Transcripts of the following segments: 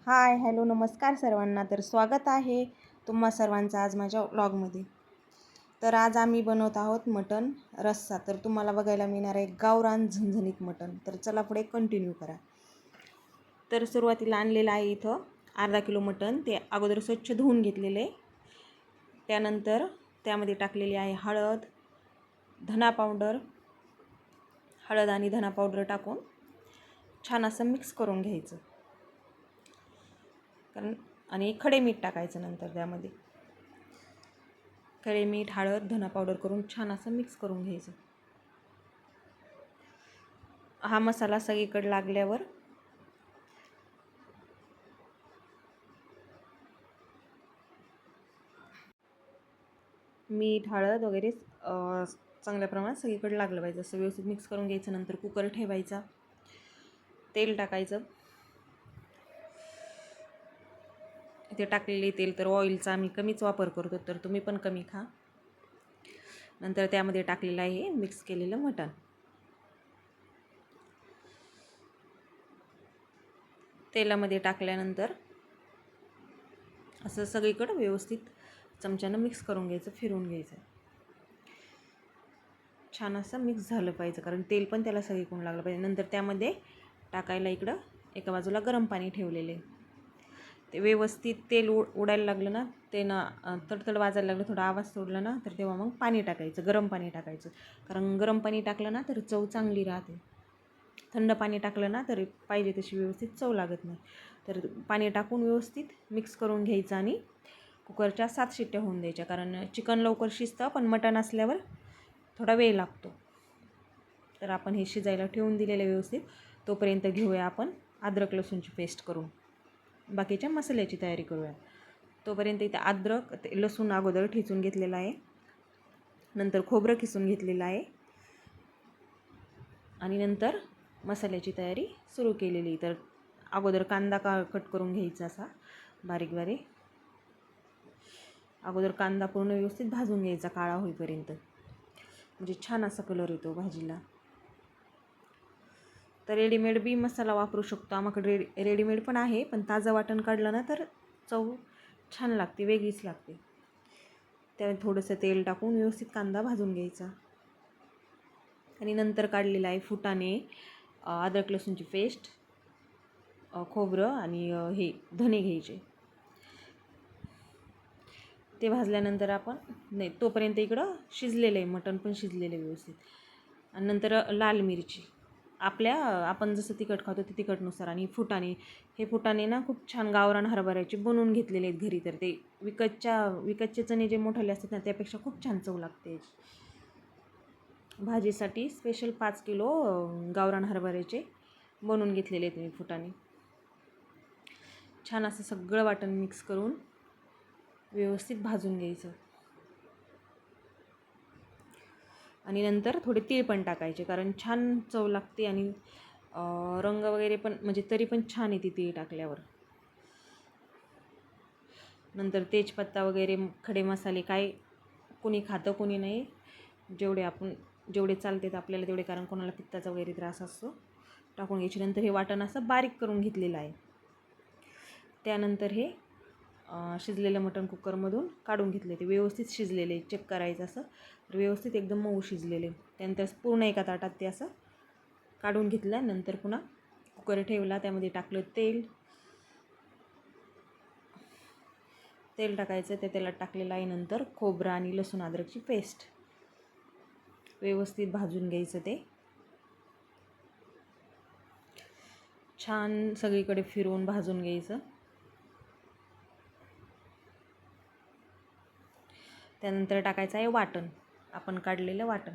Hi hello नमस्कार सर्वांना. तर स्वागत आहे तुम्हा सर्वांचं आज माझ्या व्लॉगमध्ये. तर आज आम्ही बनवत आहोत मटण रस्सा. तर तुम्हाला बघायला मिळणार आहे गावरान झणझणीत मटण. तर चला पुढे कंटिन्यू करा. तर सुरुवातीला आणलेलं आहे इथं अर्धा किलो मटण. ते अगोदर स्वच्छ धुवून घेतलेले. त्यानंतर त्यामध्ये टाकलेली आहे हळद, धना पावडर. हळद आणि धना पावडर टाकून छान असं मिक्स करून घ्यायचं. आणि खडे मीठ टाकायचं. नंतर त्यामध्ये खडे मीठ, हळद, धना पावडर करून छान असं मिक्स करून घ्यायचं. हा मसाला सगळीकडे लागल्यावर मीठ, हळद वगैरे चांगल्या प्रमाणात सगळीकडे लागलं पाहिजे. असं व्यवस्थित मिक्स करून घ्यायचं. नंतर कुकर ठेवायचा, तेल टाकायचं. इथे टाकलेले तेल तर ऑइलचा आम्ही कमीच वापर करतो, तर तुम्ही पण कमी खा. नंतर त्यामध्ये टाकलेलं आहे मिक्स केलेलं मटण. तेलामध्ये टाकल्यानंतर असं सगळीकडे व्यवस्थित चमच्यानं मिक्स करून घ्यायचं, फिरवून घ्यायचं. छान असं मिक्स झालं पाहिजे, कारण तेल पण त्याला सगळीकडून लागलं पाहिजे. नंतर त्यामध्ये टाकायला इकडं एका बाजूला गरम पाणी ठेवलेले. ते व्यवस्थित तेल उडायला लागलं ना, ते ना तडतड वाजायला लागलं, थोडा आवाज सोडला ना, तर तेव्हा मग पाणी टाकायचं, गरम पाणी टाकायचं. कारण गरम पाणी टाकलं ना तर चव चांगली राहते. थंड पाणी टाकलं ना तर पाहिजे तशी व्यवस्थित चव लागत नाही. तर पाणी टाकून व्यवस्थित मिक्स करून घ्यायचं आणि कुकरच्या 7 शिट्ट्या होऊन द्यायच्या. कारण चिकन लवकर शिजतं, पण मटण असल्यावर थोडा वेळ लागतो. तर आपण हे शिजायला ठेवून दिलेलं व्यवस्थित. तोपर्यंत घेऊया आपण अद्रक लसूणची पेस्ट करून बाकीच्या मसाल्याची तयारी करूया. तोपर्यंत इथे अद्रक लसूण अगोदर ठेचून घेतलेला आहे. नंतर खोबरं किसून घेतलेलं आहे आणि नंतर मसाल्याची तयारी सुरू केलेली. तर अगोदर कांदा कट करून घ्यायचा असा बारीक बारीक. अगोदर कांदा पूर्ण व्यवस्थित भाजून घ्यायचा काळा होईपर्यंत, म्हणजे छान असा कलर येतो भाजीला. तर रेडीमेड बी मसाला वापरू शकतो. आमच्याकडे रेडीमेड पण आहे, पण ताजं वाटण काढलं ना तर चव छान लागते, वेगळीच लागते. त्यामध्ये थोडंसं तेल टाकून व्यवस्थित कांदा भाजून घ्यायचा. आणि नंतर काढलेलं आहे फुटाणे, अद्रक लसूणची पेस्ट, खोबरं आणि हे धने घ्यायचे. ते भाजल्यानंतर आपण नाही तोपर्यंत इकडं शिजलेलं आहे मटण, पण शिजलेलं आहे व्यवस्थित. आणि नंतर लाल मिरची आपण जसं तिखट खातो ते तिखटनुसार. आणि हे फुटाणे ना खूप छान गावरान हरभऱ्याचे बनवून घेतलेले आहेत घरी. तर ते विकतचे चणे जे मोठाले असतात ना, त्यापेक्षा खूप छान चव लागते. भाजीसाठी स्पेशल 5 किलो गावरान हरभऱ्याचे बनवून घेतलेले आहेत मी फुटाणे. छान असं सगळं वाटण मिक्स करून व्यवस्थित भाजून घ्यायचं. आणि नंतर थोडे तीळ पण टाकायचे, कारण छान चव लागते आणि रंग वगैरे पण म्हणजे तरी पण छान येते तीळ टाकल्यावर. नंतर तेजपत्ता वगैरे खडे मसाले काय कोणी खातं कोणी नाही, जेवढे चालतात आपल्याला तेवढे, कारण कोणाला पित्ताचा वगैरे त्रास असतो, टाकून घ्यायचे. नंतर हे वाटण असं बारीक करून घेतलेलं आहे. त्यानंतर हे शिजलेलं मटण कुकरमधून काढून घेतले. ते व्यवस्थित शिजलेले चेक करायचं असं, तर व्यवस्थित एकदम मऊ शिजलेले. त्यानंतर पूर्ण एका ताटात ते असं काढून घेतलं. नंतर पुन्हा कुकर ठेवला, त्यामध्ये टाकलं तेल टाकायचं. त्या तेलात टाकलेलं आहे. नंतर खोबरं आणि लसूण अद्रकची पेस्ट व्यवस्थित भाजून घ्यायचं. ते छान सगळीकडे फिरवून भाजून घ्यायचं. त्यानंतर टाकायचं आहे वाटण, आपण काढलेलं वाटण.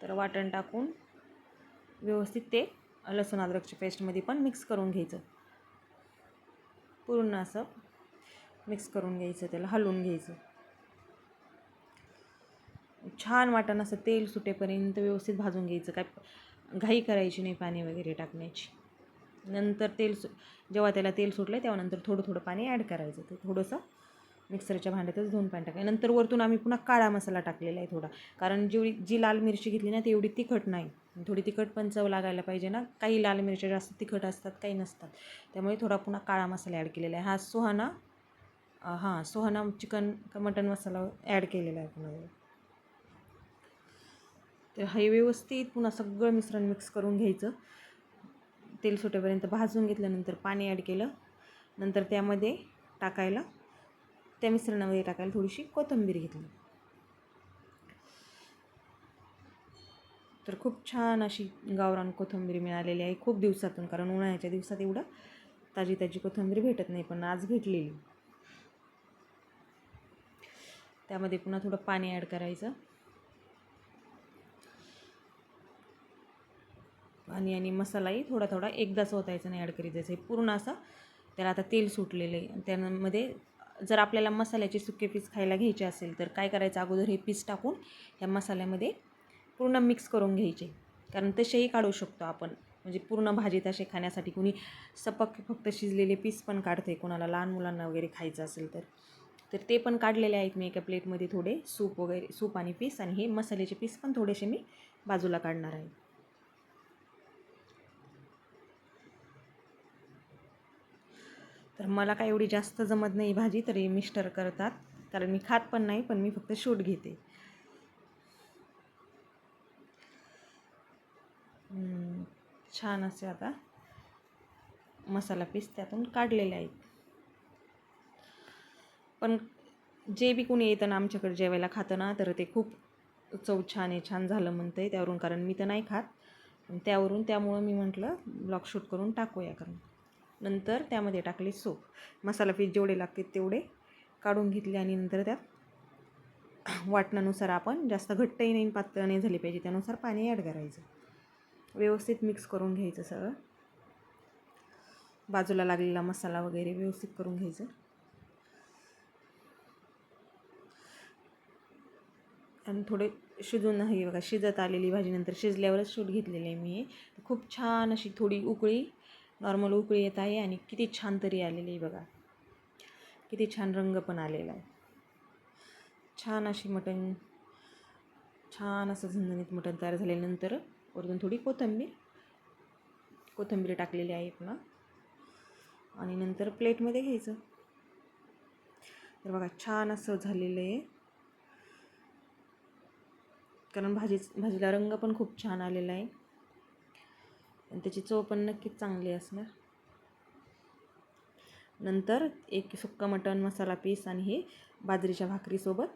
तर वाटण टाकून व्यवस्थित ते लसूण अद्रकच्या पेस्टमध्ये पण मिक्स करून घ्यायचं. पूर्ण असं मिक्स करून घ्यायचं, त्याला हलवून घ्यायचं. छान वाटण असं तेल सुटेपर्यंत व्यवस्थित भाजून घ्यायचं. काय घाई करायची नाही पाणी वगैरे टाकण्याची. नंतर जेव्हा त्याला तेल सुटलं तेव्हा नंतर थोडं पाणी ॲड करायचं. ते थोडंसं मिक्सरच्या भांड्यातच 2 पाणी टाकले. नंतर वरतून आम्ही पुन्हा काळा मसाला टाकलेला आहे थोडा, कारण जी लाल मिरची घेतली ना ती एवढी तिखट नाही, थोडी तिखट पण चव लागायला पाहिजे ना. काही लाल मिरच्या जास्त तिखट असतात, काही नसतात, त्यामुळे थोडा पुन्हा काळा मसाला ॲड केलेला आहे. हा सुहाना चिकन का मटन मसाला ॲड केलेला आहे पुन्हा. तर हे व्यवस्थित पुन्हा सगळं मिश्रण मिक्स करून घ्यायचं. तेल सुटेपर्यंत भाजून घेतल्यानंतर पाणी ॲड केलं. नंतर त्यामध्ये त्या मिश्रणामध्ये टाकायला थोडीशी कोथिंबीर घेतली. तर खूप छान अशी गावरान कोथिंबीर मिळालेली आहे खूप दिवसातून, कारण उन्हाळ्याच्या दिवसात एवढं ताजी कोथिंबीर भेटत नाही, पण आज भेटलेली. त्यामध्ये पुन्हा थोडं पाणी ॲड करायचं. आणि मसालाही थोडा एकदाच ओतायचा नाही, ॲड करीत जायचं. पूर्ण असं त्याला आता तेल सुटलेलं आहे. त्यामध्ये जर आपल्याला मसाल्याचे सुके पीस खायला घ्यायचे असेल तर काय करायचं, अगोदर हे पीस टाकून ह्या मसाल्यामध्ये पूर्ण मिक्स करून घ्यायचे, कारण तसेही काढू शकतो आपण. म्हणजे पूर्ण भाजीत असे खाण्यासाठी कुणी सपक फक्त शिजलेले पीस पण काढते, कोणाला लहान मुलांना वगैरे खायचं असेल तर ते पण काढलेले आहेत मी एका प्लेटमध्ये. थोडे सूप आणि पीस, आणि हे मसाल्याचे पीस पण थोडेसे मी बाजूला काढणार आहे. तर मला काय एवढी जास्त जमत नाही भाजी, तरी मिस्टर करतात, कारण मी खात पण नाही, पण मी फक्त शूट घेते. छान असे आता मसाला पीस त्यातून काढलेले आहेत. पण जे बी कोणी येतं ना आमच्याकडे जेवायला खातं ना, तर ते खूप चव छान झालं म्हणतं आहे त्यावरून, कारण मी तर नाही खात, त्यामुळं मी म्हटलं ब्लॉग शूट करून टाकूया. कारण नंतर त्यामध्ये टाकले सूप, मसाला पीस जेवढे लागतील तेवढे काढून घेतले, आणि नंतर त्यात वाटणानुसार आपण, जास्त घट्टही नाही पातळ नाही झाली पाहिजे, त्यानुसार पाणी ॲड करायचं. व्यवस्थित मिक्स करून घ्यायचं सगळं. बाजूला लागलेला मसाला वगैरे व्यवस्थित करून घ्यायचं. आणि थोडे शिजून नाही बघा, शिजत आलेली भाजी, नंतर शिजल्यावरच शूट घेतलेले आहे मी. खूप छान अशी थोडी नॉर्मल उकळी येत आहे, आणि किती छान तरी आलेली आहे बघा, किती छान रंग पण आलेला आहे. छान असं झणझणीत मटण तयार झाल्यानंतर वरून थोडी कोथिंबीर टाकलेली आहे पुन्हा, आणि नंतर प्लेटमध्ये घ्यायचं. तर बघा छान असं झालेलं आहे, कारण भाजीला रंग पण खूप छान आलेला आहे, आणि त्याची चव पण नक्कीच चांगली असणार. नंतर एक सुक्का मटण मसाला पीस आणि हे बाजरीच्या भाकरीसोबत